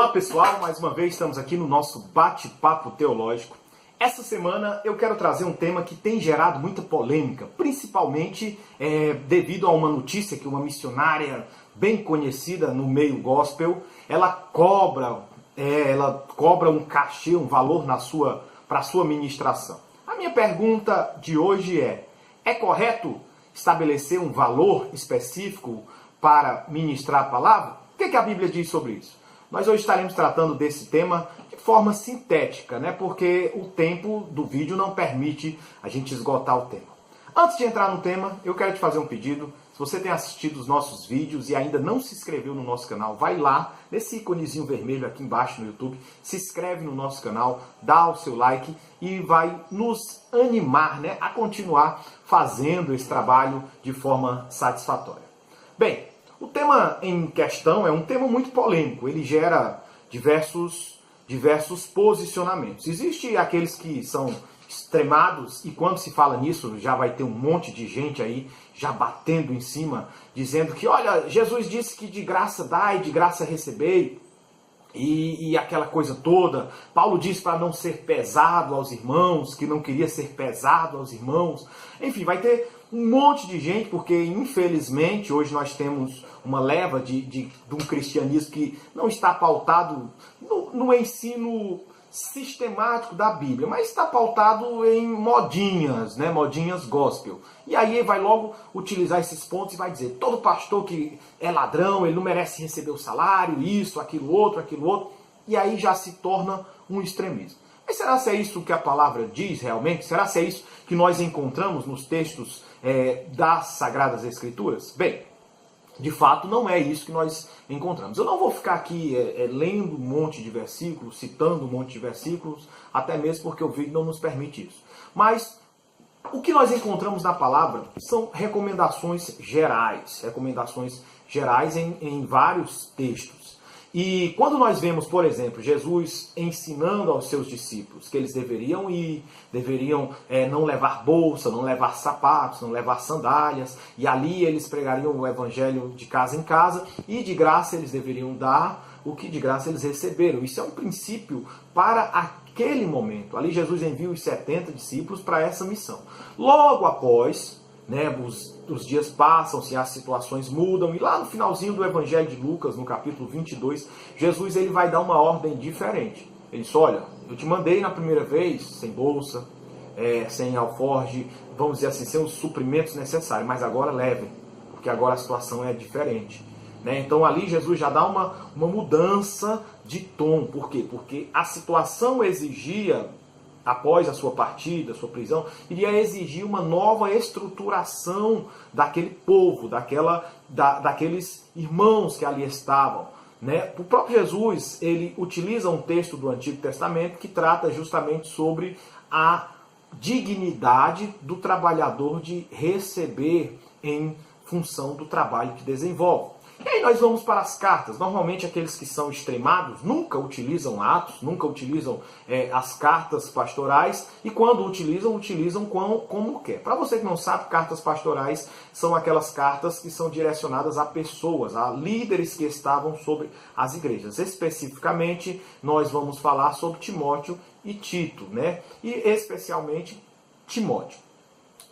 Olá pessoal, mais uma vez estamos aqui no nosso bate-papo teológico. Essa semana eu quero trazer um tema que tem gerado muita polêmica, principalmente devido a uma notícia que uma missionária bem conhecida no meio gospel, ela cobra um cachê, um valor para a sua ministração. A minha pergunta de hoje é correto estabelecer um valor específico para ministrar a palavra? O que a Bíblia diz sobre isso? Nós hoje estaremos tratando desse tema de forma sintética, né? Porque o tempo do vídeo não permite a gente esgotar o tema. Antes de entrar no tema, eu quero te fazer um pedido. Se você tem assistido os nossos vídeos e ainda não se inscreveu no nosso canal, vai lá, nesse íconezinho vermelho aqui embaixo no YouTube, se inscreve no nosso canal, dá o seu like e vai nos animar, né, a continuar fazendo esse trabalho de forma satisfatória. Bem, o tema em questão é um tema muito polêmico, ele gera diversos posicionamentos. Existem aqueles que são extremados e quando se fala nisso já vai ter um monte de gente aí já batendo em cima, dizendo que, olha, Jesus disse que de graça dá e de graça recebei. E aquela coisa toda, Paulo diz para não ser pesado aos irmãos, que não queria ser pesado aos irmãos. Enfim, vai ter um monte de gente, porque infelizmente hoje nós temos uma leva de um cristianismo que não está pautado no ensino sistemático da Bíblia, mas está pautado em modinhas, né? Modinhas gospel. E aí vai logo utilizar esses pontos e vai dizer, todo pastor que é ladrão, ele não merece receber o salário, isso, aquilo outro. E aí já se torna um extremismo. Mas será que é isso que a palavra diz realmente? Será que é isso que nós encontramos nos textos das Sagradas Escrituras? Bem, de fato, não é isso que nós encontramos. Eu não vou ficar aqui lendo um monte de versículos, citando um monte de versículos, até mesmo porque o vídeo não nos permite isso. Mas o que nós encontramos na palavra são recomendações gerais em vários textos. E quando nós vemos, por exemplo, Jesus ensinando aos seus discípulos que eles deveriam não levar bolsa, não levar sapatos, não levar sandálias, e ali eles pregariam o evangelho de casa em casa, e de graça eles deveriam dar o que de graça eles receberam. Isso é um princípio para aquele momento. Ali Jesus envia os 70 discípulos para essa missão. Logo após, né, os dias passam-se, as situações mudam, e lá no finalzinho do Evangelho de Lucas, no capítulo 22, Jesus ele vai dar uma ordem diferente. Ele diz, olha, eu te mandei na primeira vez sem bolsa, sem alforge, vamos dizer assim, sem os suprimentos necessários, mas agora levem, porque agora a situação é diferente. Né? Então ali Jesus já dá uma mudança de tom. Por quê? Porque a situação exigia, após a sua partida, a sua prisão, iria exigir uma nova estruturação daquele povo, daqueles irmãos que ali estavam. Né? O próprio Jesus ele utiliza um texto do Antigo Testamento que trata justamente sobre a dignidade do trabalhador de receber em função do trabalho que desenvolve. E aí nós vamos para as cartas. Normalmente aqueles que são extremados nunca utilizam Atos, nunca utilizam as cartas pastorais, e quando utilizam como quer. Para você que não sabe, cartas pastorais são aquelas cartas que são direcionadas a pessoas, a líderes que estavam sobre as igrejas. Especificamente, nós vamos falar sobre Timóteo e Tito, né? E especialmente Timóteo.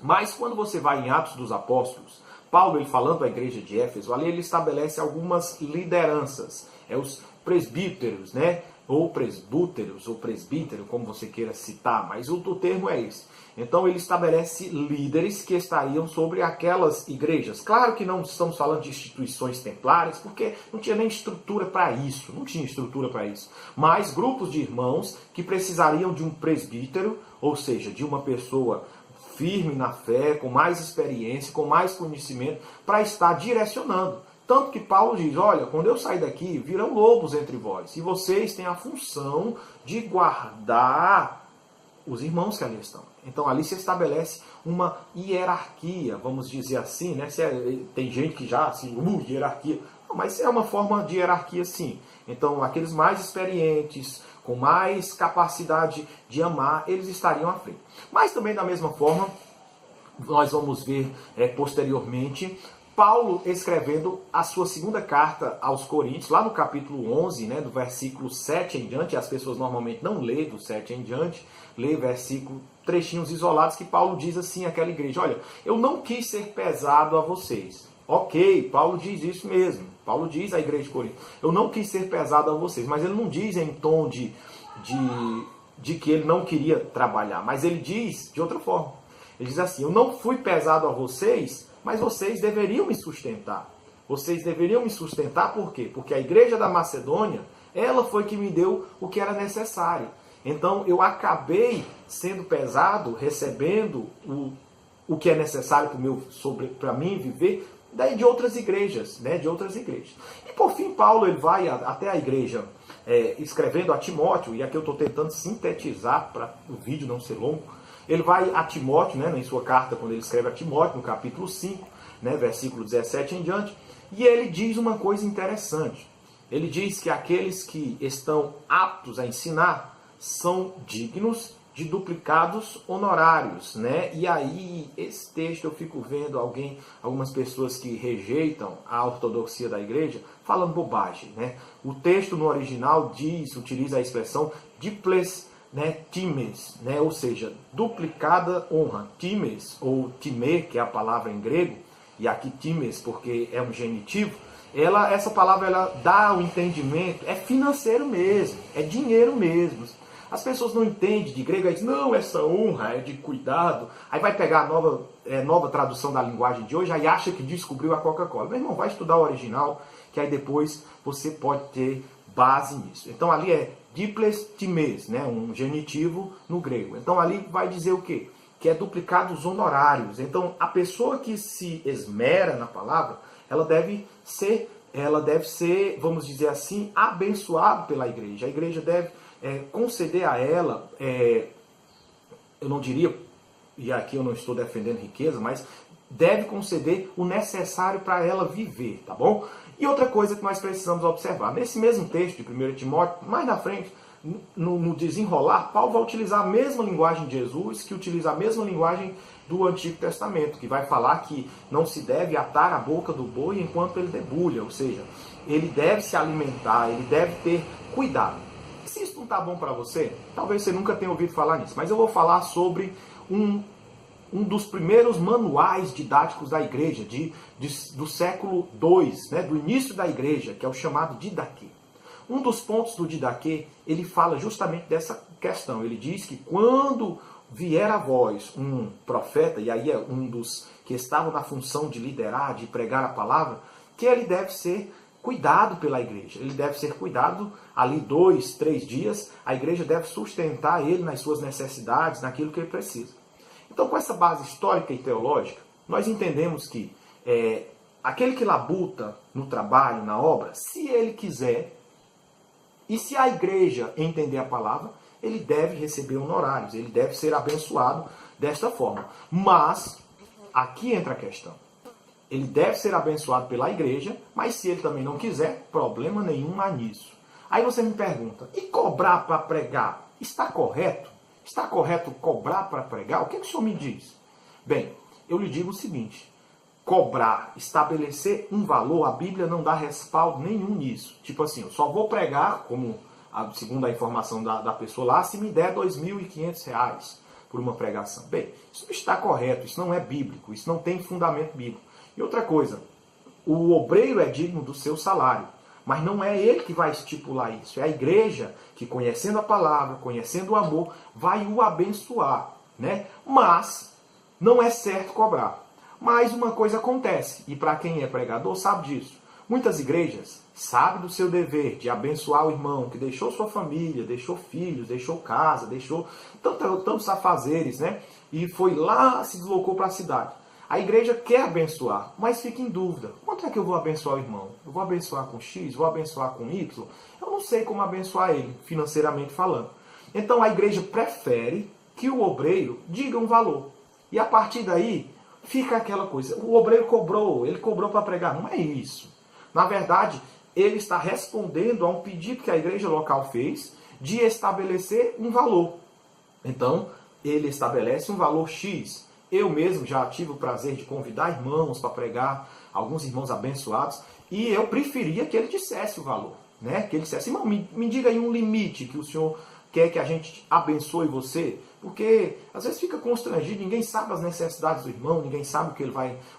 Mas quando você vai em Atos dos Apóstolos, Paulo, ele falando à igreja de Éfeso, ali ele estabelece algumas lideranças. Os presbíteros, né? Ou presbúteros, ou presbítero, como você queira citar, mas o termo é esse. Então ele estabelece líderes que estariam sobre aquelas igrejas. Claro que não estamos falando de instituições templárias, porque não tinha nem estrutura para isso, Mas grupos de irmãos que precisariam de um presbítero, ou seja, de uma pessoa firme na fé, com mais experiência, com mais conhecimento, para estar direcionando. Tanto que Paulo diz, olha, quando eu sair daqui, virão lobos entre vós, e vocês têm a função de guardar os irmãos que ali estão. Então ali se estabelece uma hierarquia, vamos dizer assim, né? Tem gente que já, assim, hierarquia. Não, mas é uma forma de hierarquia, sim. Então aqueles mais experientes, com mais capacidade de amar, eles estariam à frente. Mas também da mesma forma, nós vamos ver posteriormente Paulo escrevendo a sua segunda carta aos Coríntios, lá no capítulo 11, né, do versículo 7 em diante, as pessoas normalmente não lê do 7 em diante, lê versículo, trechinhos isolados, que Paulo diz assim àquela igreja: olha, eu não quis ser pesado a vocês. Ok, Paulo diz isso mesmo. Paulo diz à igreja de Corinto: eu não quis ser pesado a vocês, mas ele não diz em tom de que ele não queria trabalhar, mas ele diz de outra forma. Ele diz assim: eu não fui pesado a vocês, mas vocês deveriam me sustentar. Vocês deveriam me sustentar por quê? Porque a igreja da Macedônia, ela foi que me deu o que era necessário. Então eu acabei sendo pesado, recebendo o que é necessário para mim viver, daí de outras igrejas, né? De outras igrejas. E por fim, Paulo ele vai até a igreja escrevendo a Timóteo, e aqui eu estou tentando sintetizar para o vídeo não ser longo. Ele vai a Timóteo, né, em sua carta, quando ele escreve a Timóteo, no capítulo 5, né, versículo 17 em diante, e ele diz uma coisa interessante. Ele diz que aqueles que estão aptos a ensinar são dignos de duplicados honorários, né? E aí, esse texto eu fico vendo algumas pessoas que rejeitam a ortodoxia da igreja falando bobagem, né? O texto no original utiliza a expressão diples, né, times, né, ou seja, duplicada honra. Times, ou time, que é a palavra em grego, e aqui times porque é um genitivo, essa palavra ela dá o entendimento, é financeiro mesmo, é dinheiro mesmo. As pessoas não entendem de grego, aí dizem, não, essa honra é de cuidado. Aí vai pegar a nova tradução da linguagem de hoje, aí acha que descobriu a Coca-Cola. Meu irmão, vai estudar o original, que aí depois você pode ter base nisso. Então ali é diples times, né, um genitivo no grego. Então ali vai dizer o quê? Que é duplicados honorários. Então a pessoa que se esmera na palavra, ela deve ser, vamos dizer assim, abençoada pela igreja. A igreja deve conceder a ela, eu não diria, e aqui eu não estou defendendo riqueza, mas deve conceder o necessário para ela viver, tá bom? E outra coisa que nós precisamos observar, nesse mesmo texto de 1 Timóteo, mais na frente, no desenrolar, Paulo vai utilizar a mesma linguagem de Jesus, que utiliza a mesma linguagem do Antigo Testamento, que vai falar que não se deve atar a boca do boi enquanto ele debulha, ou seja, ele deve se alimentar, ele deve ter cuidado. Se isso não está bom para você, talvez você nunca tenha ouvido falar nisso, mas eu vou falar sobre um dos primeiros manuais didáticos da igreja, do século II, né, do início da igreja, que é o chamado Didaquê. Um dos pontos do Didaquê, ele fala justamente dessa questão. Ele diz que quando vier a vós um profeta, e aí é um dos que estavam na função de liderar, de pregar a palavra, que ele deve ser cuidado pela igreja. Ele deve ser cuidado ali 2, 3 dias. A igreja deve sustentar ele nas suas necessidades, naquilo que ele precisa. Então, com essa base histórica e teológica, nós entendemos que aquele que labuta no trabalho, na obra, se ele quiser, e se a igreja entender a palavra, ele deve receber honorários, ele deve ser abençoado desta forma. Mas, aqui entra a questão. Ele deve ser abençoado pela igreja, mas se ele também não quiser, problema nenhum há nisso. Aí você me pergunta, e cobrar para pregar? Está correto? Está correto cobrar para pregar? O que o senhor me diz? Bem, eu lhe digo o seguinte, cobrar, estabelecer um valor, a Bíblia não dá respaldo nenhum nisso. Tipo assim, eu só vou pregar, segundo a informação da pessoa lá, se me der R$ 2.500 por uma pregação. Bem, isso não está correto, isso não é bíblico, isso não tem fundamento bíblico. E outra coisa, o obreiro é digno do seu salário, mas não é ele que vai estipular isso, é a igreja que, conhecendo a palavra, conhecendo o amor, vai o abençoar, né? Mas não é certo cobrar. Mas uma coisa acontece, e para quem é pregador sabe disso. Muitas igrejas sabem do seu dever de abençoar o irmão que deixou sua família, deixou filhos, deixou casa, deixou tantos afazeres, né? E foi lá, se deslocou para a cidade. A igreja quer abençoar, mas fica em dúvida. Quanto é que eu vou abençoar o irmão? Eu vou abençoar com X? Vou abençoar com Y? Eu não sei como abençoar ele, financeiramente falando. Então a igreja prefere que o obreiro diga um valor. E a partir daí, fica aquela coisa. O obreiro cobrou, ele cobrou para pregar. Não é isso. Na verdade, ele está respondendo a um pedido que a igreja local fez de estabelecer um valor. Então, ele estabelece um valor X. Eu mesmo já tive o prazer de convidar irmãos para pregar, alguns irmãos abençoados, e eu preferia que ele dissesse o valor, né? Que ele dissesse, irmão, me diga aí um limite que o senhor quer que a gente abençoe você, porque às vezes fica constrangido, ninguém sabe as necessidades do irmão, ninguém sabe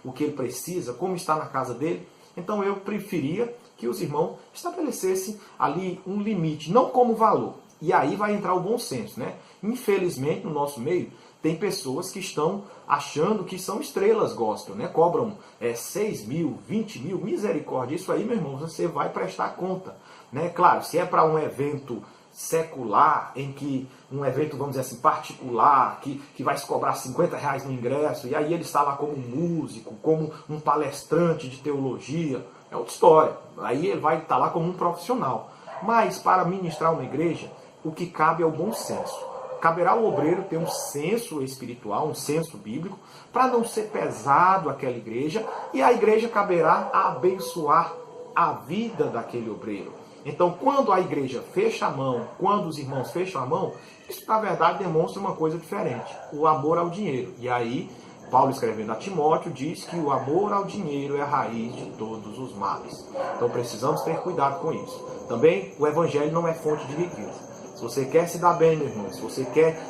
o que ele precisa, como está na casa dele. Então eu preferia que os irmãos estabelecessem ali um limite, não como valor. E aí vai entrar o bom senso, né? Infelizmente, no nosso meio, tem pessoas que estão achando que são estrelas gospel, né? Cobram 6 mil, 20 mil, misericórdia. Isso aí, meu irmão, você vai prestar conta, né? Claro, se é para um evento secular, em que um evento, vamos dizer assim, particular, que vai se cobrar R$ 50 no ingresso, e aí ele está lá como um músico, como um palestrante de teologia, é outra história. Aí ele vai estar lá como um profissional. Mas para ministrar uma igreja, o que cabe é o bom senso. Caberá ao obreiro ter um senso espiritual, um senso bíblico, para não ser pesado aquela igreja, e a igreja caberá a abençoar a vida daquele obreiro. Então, quando a igreja fecha a mão, quando os irmãos fecham a mão, isso na verdade demonstra uma coisa diferente, o amor ao dinheiro. E aí, Paulo escrevendo a Timóteo diz que o amor ao dinheiro é a raiz de todos os males. Então precisamos ter cuidado com isso. Também o evangelho não é fonte de riqueza. Se você quer se dar bem, meu irmão, se você quer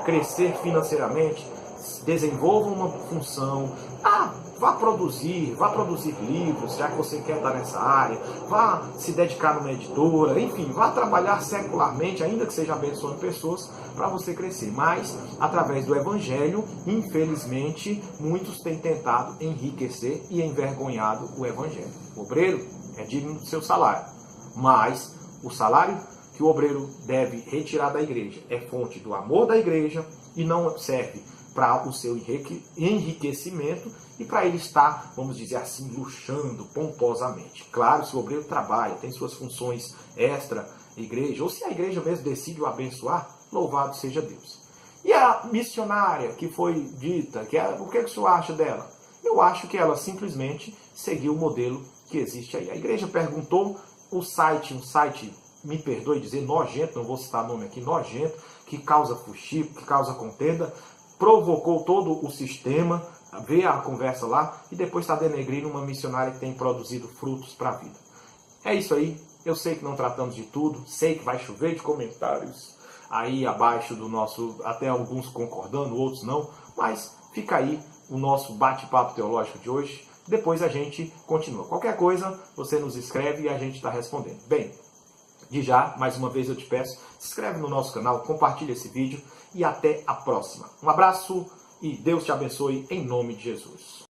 crescer financeiramente, desenvolva uma função. Vá produzir livros, já que você quer estar nessa área. Vá se dedicar numa editora, enfim, vá trabalhar secularmente, ainda que seja abençoando pessoas, para você crescer. Mas, através do evangelho, infelizmente, muitos têm tentado enriquecer e envergonhado o evangelho. O obreiro é digno do seu salário, mas o salário que o obreiro deve retirar da igreja é fonte do amor da igreja e não serve para o seu enriquecimento e para ele estar, vamos dizer assim, luxando pomposamente. Claro, se o obreiro trabalha, tem suas funções extra-igreja, ou se a igreja mesmo decide o abençoar, louvado seja Deus. E a missionária que foi dita, o que o senhor acha dela? Eu acho que ela simplesmente seguiu o modelo que existe aí. A igreja perguntou, um site, me perdoe dizer, nojento, não vou citar nome aqui, nojento, que causa fuxico, que causa contenda, provocou todo o sistema, vê a conversa lá e depois está denegrindo uma missionária que tem produzido frutos para a vida. É isso aí, eu sei que não tratamos de tudo, sei que vai chover de comentários aí abaixo do nosso, até alguns concordando, outros não, mas fica aí o nosso bate-papo teológico de hoje, depois a gente continua. Qualquer coisa, você nos escreve e a gente está respondendo. Bem, de já, mais uma vez eu te peço, se inscreve no nosso canal, compartilha esse vídeo e até a próxima. Um abraço e Deus te abençoe em nome de Jesus.